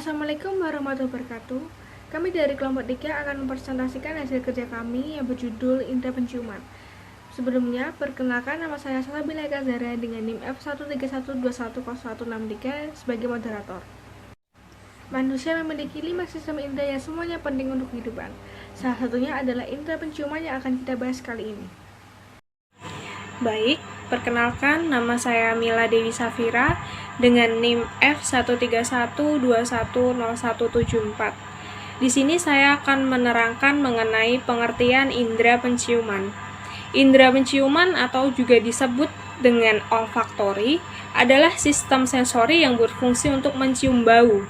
Assalamualaikum warahmatullahi wabarakatuh. Kami dari kelompok 3 akan mempresentasikan hasil kerja kami yang berjudul Indra Penciuman. Sebelumnya, perkenalkan nama saya Salabila Zara dengan NIM F131210163 sebagai moderator. Manusia memiliki 5 sistem indera yang semuanya penting untuk kehidupan. Salah satunya adalah indera penciuman yang akan kita bahas kali ini. Baik, perkenalkan nama saya Mila Dewi Safira dengan NIM F131210174. Di sini saya akan menerangkan mengenai pengertian indera penciuman. Indera penciuman atau juga disebut dengan olfaktori adalah sistem sensori yang berfungsi untuk mencium bau.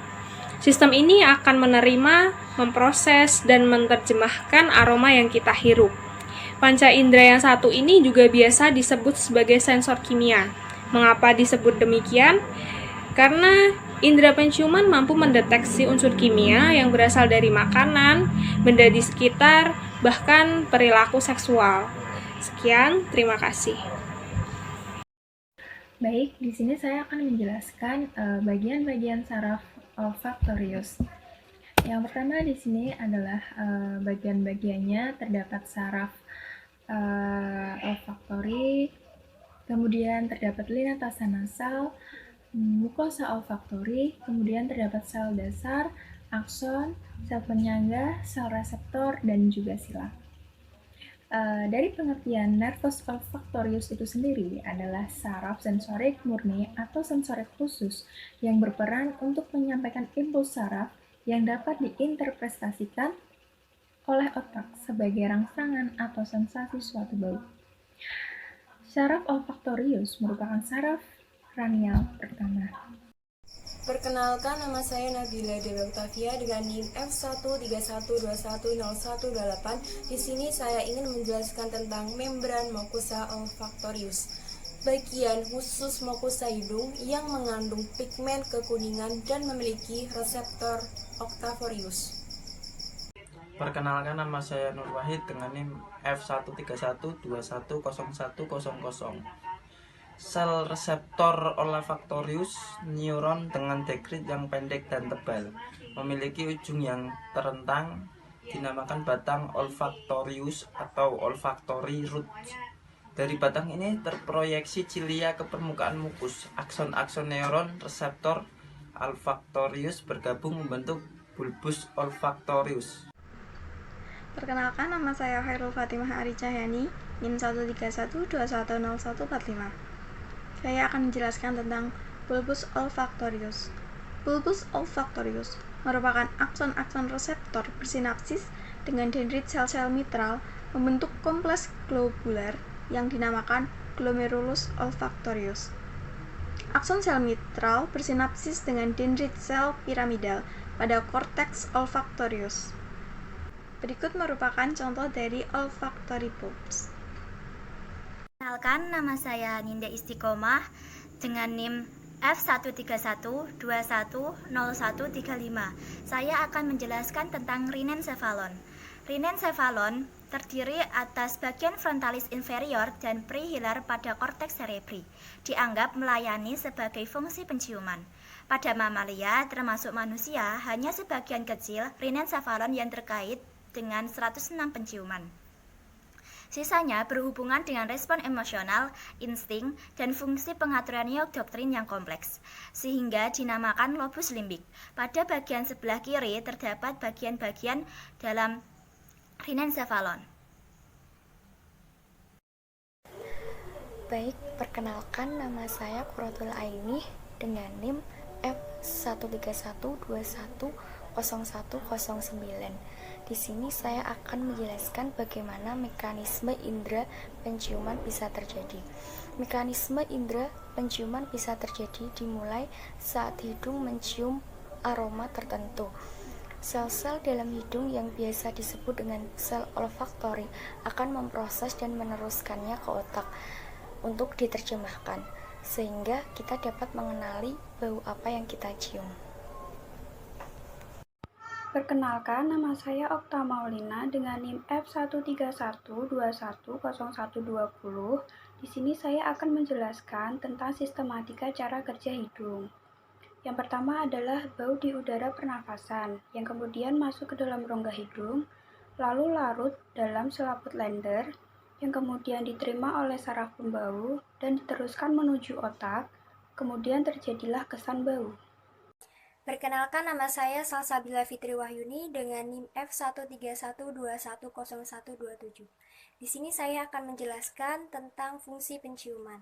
Sistem ini akan menerima, memproses, dan menerjemahkan aroma yang kita hirup. Panca indera yang satu ini juga biasa disebut sebagai sensor kimia. Mengapa disebut demikian? Karena indera penciuman mampu mendeteksi unsur kimia yang berasal dari makanan, benda di sekitar, bahkan perilaku seksual. Sekian, terima kasih. Baik, di sini saya akan menjelaskan bagian-bagian saraf olfaktorius. Yang pertama di sini adalah bagian-bagiannya terdapat saraf olfaktori, kemudian terdapat linapasa nasal, mukosa olfaktori, kemudian terdapat sel dasar, akson, sel penyangga, sel reseptor, dan juga sila. Dari pengertian nervus olfaktorius itu sendiri adalah saraf sensorik murni atau sensorik khusus yang berperan untuk menyampaikan impuls saraf yang dapat diinterpretasikan oleh otak sebagai rangsangan atau sensasi suatu bau. Saraf olfaktorius merupakan saraf kranial pertama. Perkenalkan, nama saya Nabila Dewi Octavia dengan NIM F131210128. Di sini saya ingin menjelaskan tentang membran mucosa olfaktorius, bagian khusus mukosa hidung yang mengandung pigmen kekuningan dan memiliki reseptor olfaktorius. Perkenalkan, nama saya Nur Wahid dengan NIM F131210100. Sel reseptor olfaktorius neuron dengan dendrit yang pendek dan tebal, memiliki ujung yang terentang, dinamakan batang olfaktorius atau olfactory root. Dari batang ini terproyeksi cilia ke permukaan mukus. Akson-akson neuron reseptor olfaktorius bergabung membentuk bulbus olfaktorius. Perkenalkan, nama saya Khairul Fatimah Ari Cahyani, NIM 131210145. Saya akan menjelaskan tentang bulbus olfaktorius. Bulbus olfaktorius merupakan akson-akson reseptor bersinapsis dengan dendrit sel-sel mitral membentuk kompleks globular yang dinamakan glomerulus olfaktorius. Akson sel mitral bersinapsis dengan dendrit sel piramidal pada korteks olfaktorius. Berikut merupakan contoh dari olfactory bulbs. Perkenalkan, nama saya Ninda Istiqomah dengan NIM F131210135. Saya akan menjelaskan tentang rinencephalon. Rinencephalon terdiri atas bagian frontalis inferior dan prehilar pada korteks cerebri. Dianggap melayani sebagai fungsi penciuman. Pada mamalia, termasuk manusia, hanya sebagian kecil rinencephalon yang terkait dengan 106 penciuman. Sisanya berhubungan dengan respon emosional, insting, dan fungsi pengaturan neodoktrin yang kompleks, sehingga dinamakan lobus limbik. Pada bagian sebelah kiri terdapat bagian-bagian dalam rinencephalon. Baik, perkenalkan, nama saya Quratul Aini dengan NIM F131210109. Di sini saya akan menjelaskan bagaimana mekanisme indera penciuman bisa terjadi. Mekanisme indera penciuman bisa terjadi dimulai saat hidung mencium aroma tertentu. Sel-sel dalam hidung yang biasa disebut dengan sel olfaktori akan memproses dan meneruskannya ke otak untuk diterjemahkan, sehingga kita dapat mengenali bau apa yang kita cium. Perkenalkan, nama saya Okta Maulina dengan NIM F131210120. Di sini saya akan menjelaskan tentang sistematika cara kerja hidung. Yang pertama adalah bau di udara pernafasan, yang kemudian masuk ke dalam rongga hidung, lalu larut dalam selaput lender, yang kemudian diterima oleh saraf pembau dan diteruskan menuju otak, kemudian terjadilah kesan bau. Perkenalkan, nama saya Salsabila Fitri Wahyuni dengan NIM F131210127. Di sini saya akan menjelaskan tentang fungsi penciuman.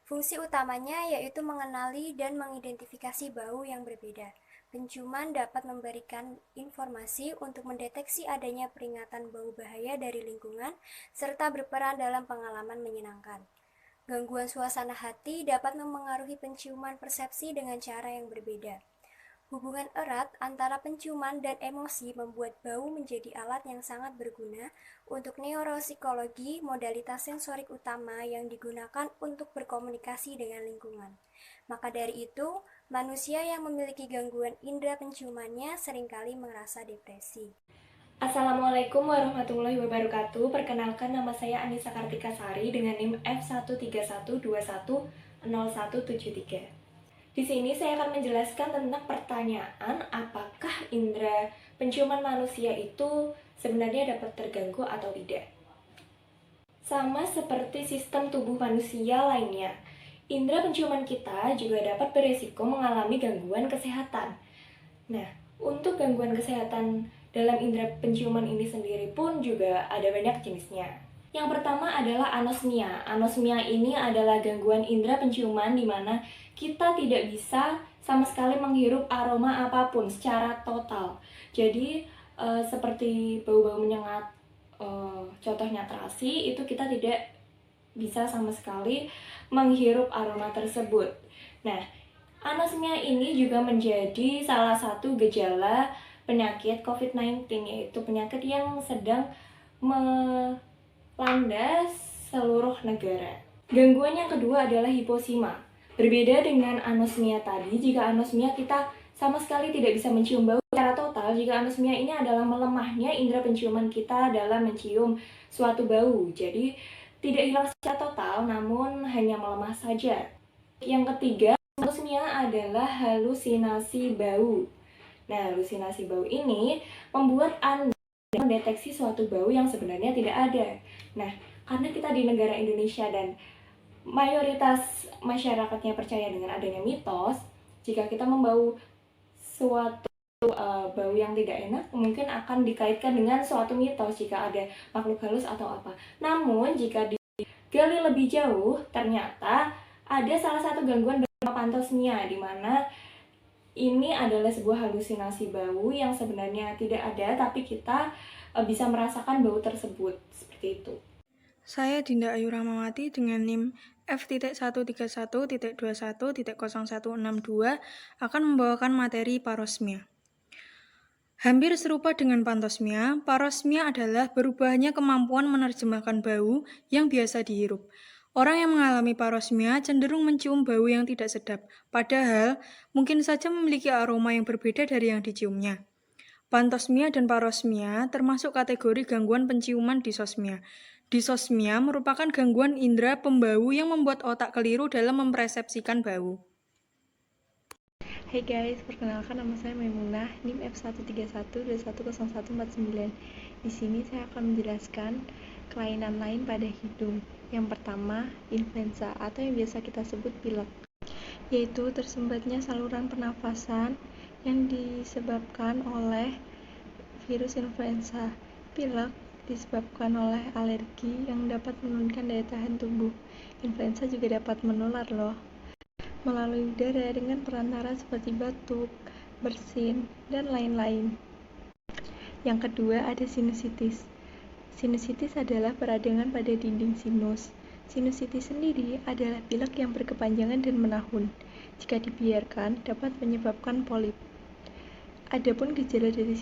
Fungsi utamanya yaitu mengenali dan mengidentifikasi bau yang berbeda. Penciuman dapat memberikan informasi untuk mendeteksi adanya peringatan bau bahaya dari lingkungan, serta berperan dalam pengalaman menyenangkan. Gangguan suasana hati dapat memengaruhi penciuman persepsi dengan cara yang berbeda. Hubungan erat antara penciuman dan emosi membuat bau menjadi alat yang sangat berguna untuk neuropsikologi, modalitas sensorik utama yang digunakan untuk berkomunikasi dengan lingkungan. Maka dari itu, manusia yang memiliki gangguan indera penciumannya seringkali merasa depresi. Assalamualaikum warahmatullahi wabarakatuh. Perkenalkan, nama saya Anissa Kartika Sari dengan NIM F131210173. Di sini saya akan menjelaskan tentang pertanyaan apakah indera penciuman manusia itu sebenarnya dapat terganggu atau tidak. Sama seperti sistem tubuh manusia lainnya, indera penciuman kita juga dapat berisiko mengalami gangguan kesehatan. Nah, untuk gangguan kesehatan dalam indera penciuman ini sendiri pun juga ada banyak jenisnya. Yang pertama adalah anosmia. Anosmia ini adalah gangguan indera penciuman di mana kita tidak bisa sama sekali menghirup aroma apapun secara total. Jadi seperti bau-bau menyengat, contohnya terasi, itu kita tidak bisa sama sekali menghirup aroma tersebut. Nah, anosmia ini juga menjadi salah satu gejala penyakit COVID-19, yaitu penyakit yang sedang melanda seluruh negara. Gangguan yang kedua adalah hiposima. Berbeda dengan anosmia tadi, jika anosmia kita sama sekali tidak bisa mencium bau secara total, jika anosmia ini adalah melemahnya indera penciuman kita dalam mencium suatu bau. Jadi tidak hilang secara total, namun hanya melemah saja. Yang ketiga, anosmia adalah halusinasi bau. Nah, halusinasi bau ini membuat Anda mendeteksi suatu bau yang sebenarnya tidak ada. Nah, karena kita di negara Indonesia dan mayoritas masyarakatnya percaya dengan adanya mitos, jika kita membau suatu bau yang tidak enak, mungkin akan dikaitkan dengan suatu mitos jika ada makhluk halus atau apa. Namun, jika digali lebih jauh, ternyata ada salah satu gangguan bernama pantosmia, di mana ini adalah sebuah halusinasi bau yang sebenarnya tidak ada, tapi kita bisa merasakan bau tersebut, seperti itu. Saya Dinda Ayu Rahmawati dengan NIM F.131.21.01.0162 akan membawakan materi parosmia. Hampir serupa dengan pantosmia, parosmia adalah berubahnya kemampuan menerjemahkan bau yang biasa dihirup. Orang yang mengalami parosmia cenderung mencium bau yang tidak sedap, padahal mungkin saja memiliki aroma yang berbeda dari yang diciumnya. Pantosmia dan parosmia termasuk kategori gangguan penciuman disosmia. Disosmia merupakan gangguan indera pembau yang membuat otak keliru dalam mempersepsikan bau. Hai guys, perkenalkan nama saya Maimunah, NIM F131210149. Di sini saya akan menjelaskan kelainan lain pada hidung. Yang pertama, influenza atau yang biasa kita sebut pilek, yaitu tersumbatnya saluran pernafasan yang disebabkan oleh virus influenza. Pilek disebabkan oleh alergi yang dapat menurunkan daya tahan tubuh. Influenza juga dapat menular loh melalui udara dengan perantara seperti batuk, bersin, dan lain-lain. Yang kedua ada sinusitis. Sinusitis adalah peradangan pada dinding sinus. Sinusitis sendiri adalah pilek yang berkepanjangan dan menahun. Jika dibiarkan, dapat menyebabkan polip. Adapun gejala dari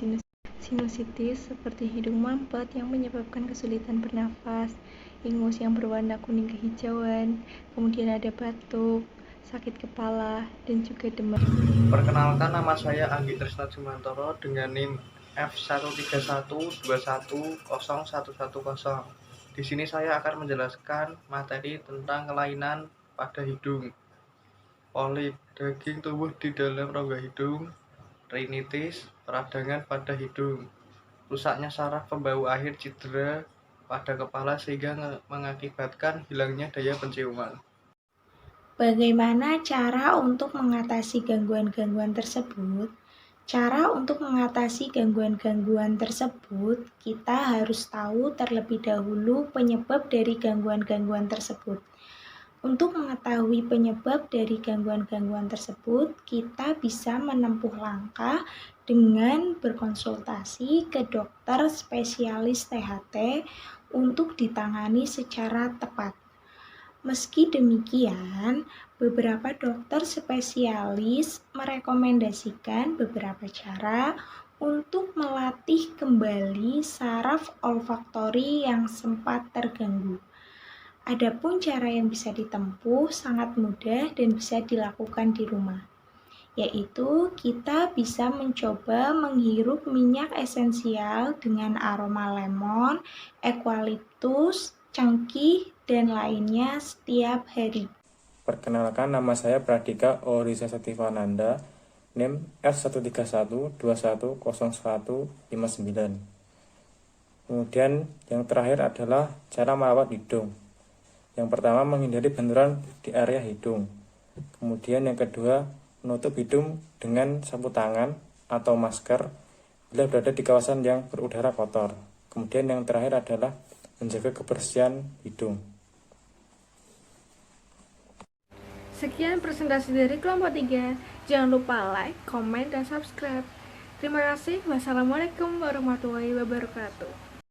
sinusitis seperti hidung mampet yang menyebabkan kesulitan bernafas, ingus yang berwarna kuning kehijauan, kemudian ada batuk, sakit kepala, dan juga demam. Perkenalkan, nama saya Anggi Trisna Jumantoro dengan NIM F131210110. Di sini saya akan menjelaskan materi tentang kelainan pada hidung. polip, daging tumbuh di dalam rongga hidung, rinitis, peradangan pada hidung, rusaknya saraf pembau akhir cedera pada kepala sehingga mengakibatkan hilangnya daya penciuman. Bagaimana cara untuk mengatasi gangguan-gangguan tersebut? Cara untuk mengatasi gangguan-gangguan tersebut, kita harus tahu terlebih dahulu penyebab dari gangguan-gangguan tersebut. Untuk mengetahui penyebab dari gangguan-gangguan tersebut, kita bisa menempuh langkah dengan berkonsultasi ke dokter spesialis THT untuk ditangani secara tepat. Meski demikian, beberapa dokter spesialis merekomendasikan beberapa cara untuk melatih kembali saraf olfaktori yang sempat terganggu. Adapun cara yang bisa ditempuh sangat mudah dan bisa dilakukan di rumah, yaitu kita bisa mencoba menghirup minyak esensial dengan aroma lemon, eukaliptus, cengkih, dan lainnya setiap hari. Perkenalkan, nama saya Pradika Orisa Setivananda, NIM F131210159. Kemudian yang terakhir adalah cara merawat hidung. Yang pertama, menghindari benturan di area hidung. Kemudian yang kedua, menutup hidung dengan sapu tangan atau masker bila berada di kawasan yang berudara kotor. Kemudian yang terakhir adalah menjaga kebersihan hidung. Sekian presentasi dari kelompok 3. Jangan lupa like, komen, dan subscribe. Terima kasih. Wassalamualaikum warahmatullahi wabarakatuh.